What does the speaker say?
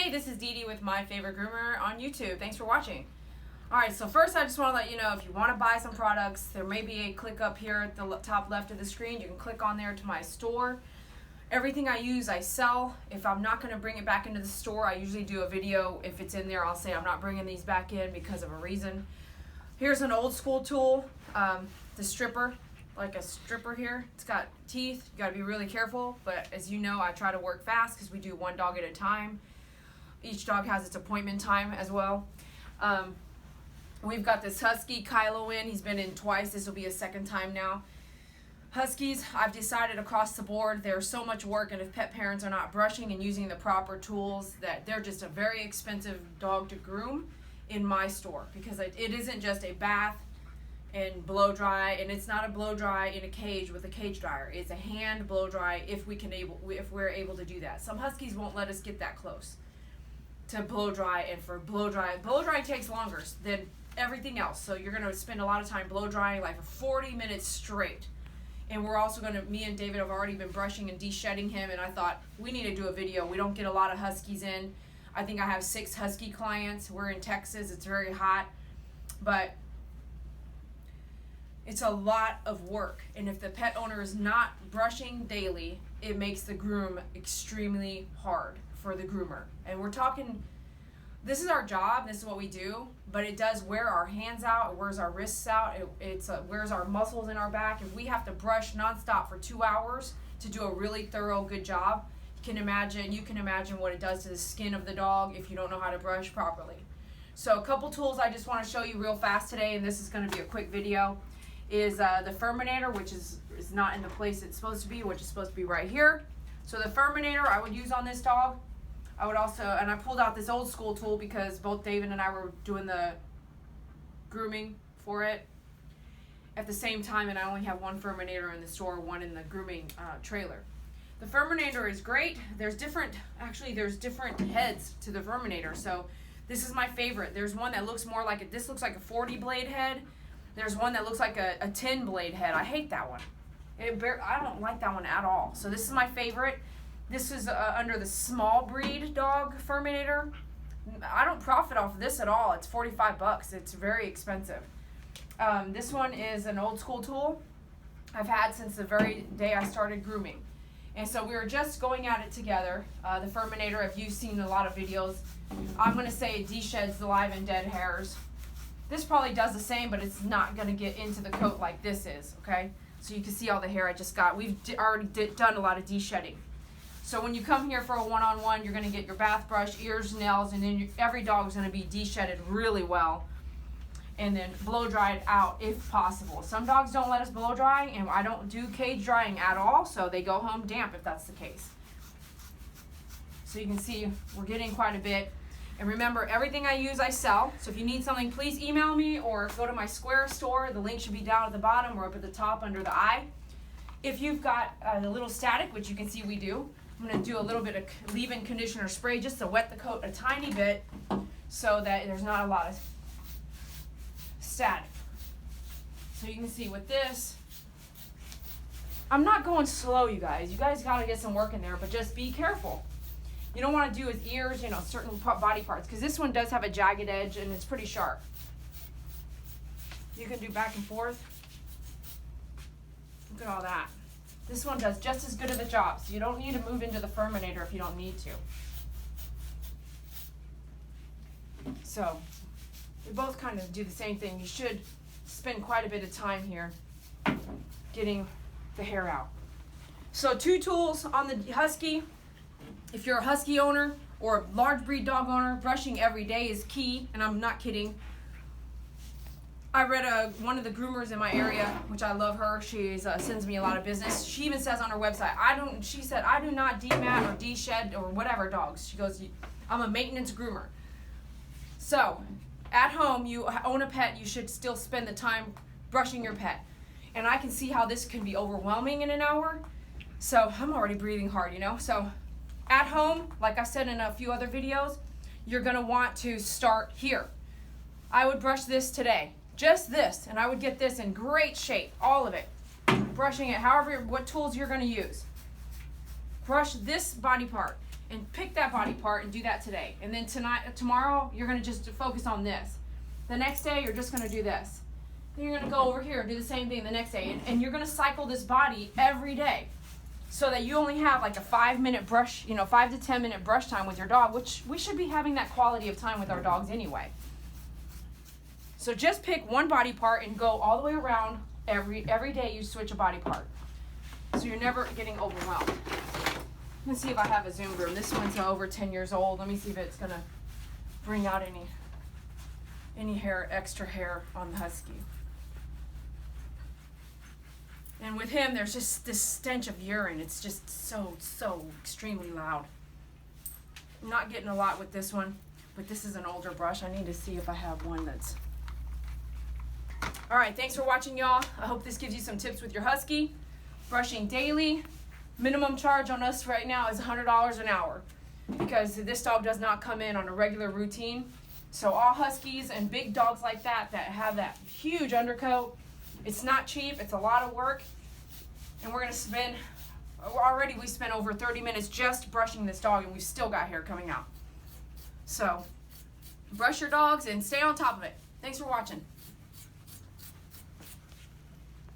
Hey, this is Dee Dee with My Favorite Groomer on YouTube. Thanks for watching. Alright, so first I just want to let you know if you want to buy some products, there may be a click up here at the top left of the screen. You can click on there to my store. Everything I use, I sell. If I'm not going to bring it back into the store, I usually do a video. If it's in there, I'll say I'm not bringing these back in because of a reason. Here's an old school tool, the stripper, like a stripper here. It's got teeth. You got to be really careful, but as you know, I try to work fast because we do one dog at a time. Each dog has its appointment time as well. We've got this husky, Kylo in. He's been in twice. This will be a second time now. Huskies, I've decided across the board, there's so much work, and if pet parents are not brushing and using the proper tools, that they're just a very expensive dog to groom in my store, because it isn't just a bath and blow dry, and it's not a blow dry in a cage with a cage dryer. It's a hand blow dry if we're able to do that. Some huskies won't let us get that close to blow dry, and for blow dry takes longer than everything else. So you're going to spend a lot of time blow drying, like for 40 minutes straight. And we're also going to, me and David have already been brushing and de-shedding him, and I thought we need to do a video. We don't get a lot of huskies in. I think I have 6 husky clients. We're in Texas. It's very hot, but it's a lot of work. And if the pet owner is not brushing daily, it makes the groom extremely hard for the groomer. And we're talking, this is our job, this is what we do, but it does wear our hands out, it wears our wrists out, it wears our muscles in our back. If we have to brush nonstop for 2 hours to do a really thorough, good job, you can imagine what it does to the skin of the dog if you don't know how to brush properly. So a couple tools I just want to show you real fast today, and this is going to be a quick video, is the Furminator, which is not in the place it's supposed to be, which is supposed to be right here. So the Furminator I would use on this dog. I would also, and I pulled out this old school tool because both David and I were doing the grooming for it at the same time, and I only have one Furminator in the store, one in the grooming trailer. The Furminator is great. There's different heads to the Furminator. So this is my favorite. There's one that looks more like this looks like a 40 blade head. There's one that looks like a 10 blade head. I hate that one. I don't like that one at all. So this is my favorite. This is under the small breed dog Furminator. I don't profit off of this at all. It's 45 bucks. It's very expensive. This one is an old school tool I've had since the very day I started grooming. And so we were just going at it together. The Furminator, if you've seen a lot of videos, I'm going to say it de-sheds the live and dead hairs. This probably does the same, but it's not going to get into the coat like this is, okay? So you can see all the hair I just got. We've already done a lot of de-shedding. So when you come here for a one-on-one, you're going to get your bath brush, ears, nails, and then every dog is going to be de-shedded really well, and then blow dried out if possible. Some dogs don't let us blow dry, and I don't do cage drying at all, so they go home damp if that's the case. So you can see we're getting quite a bit. And remember, everything I use, I sell. So if you need something, please email me or go to my Square store. The link should be down at the bottom or up at the top under the eye. If you've got a little static, which you can see we do, I'm going to do a little bit of leave-in conditioner spray just to wet the coat a tiny bit so that there's not a lot of static. So you can see with this, I'm not going slow, you guys. You guys got to get some work in there, but just be careful. You don't want to do his ears, certain body parts, because this one does have a jagged edge and it's pretty sharp. You can do back and forth. Look at all that. This one does just as good of a job, so you don't need to move into the Furminator if you don't need to. So we both kind of do the same thing. You should spend quite a bit of time here getting the hair out. So 2 tools on the husky. If you're a husky owner or a large breed dog owner, brushing every day is key, and I'm not kidding. I read one of the groomers in my area, which I love her. She sends me a lot of business. She even says on her website, she said, I do not demat or de-shed or whatever dogs. She goes, I'm a maintenance groomer. So at home, you own a pet, you should still spend the time brushing your pet. And I can see how this can be overwhelming in an hour. So I'm already breathing hard, So at home, like I said in a few other videos, you're going to want to start here. I would brush this today. Just this, and I would get this in great shape, all of it. Brushing it, what tools you're going to use. Brush this body part. and pick that body part and do that today. And then tomorrow, you're gonna just focus on this. The next day, you're just gonna do this. Then you're gonna go over here and do the same thing the next day. And you're gonna cycle this body every day so that you only have like a 5-minute brush, 5 to 10 minute brush time with your dog, which we should be having that quality of time with our dogs anyway. So just pick one body part and go all the way around. Every day you switch a body part. So you're never getting overwhelmed. Let's see if I have a Zoom Groom. This one's over 10 years old. Let me see if it's gonna bring out any hair, extra hair on the husky. And with him, there's just this stench of urine. It's just so extremely loud. I'm not getting a lot with this one, but this is an older brush. I need to see if I have one that's... All right, thanks for watching, y'all. I hope this gives you some tips with your husky. Brushing daily. Minimum charge on us right now is $100 an hour because this dog does not come in on a regular routine. So all huskies and big dogs like that have that huge undercoat, it's not cheap, it's a lot of work. And we're gonna spend, we spent over 30 minutes just brushing this dog and we've still got hair coming out. So brush your dogs and stay on top of it. Thanks for watching.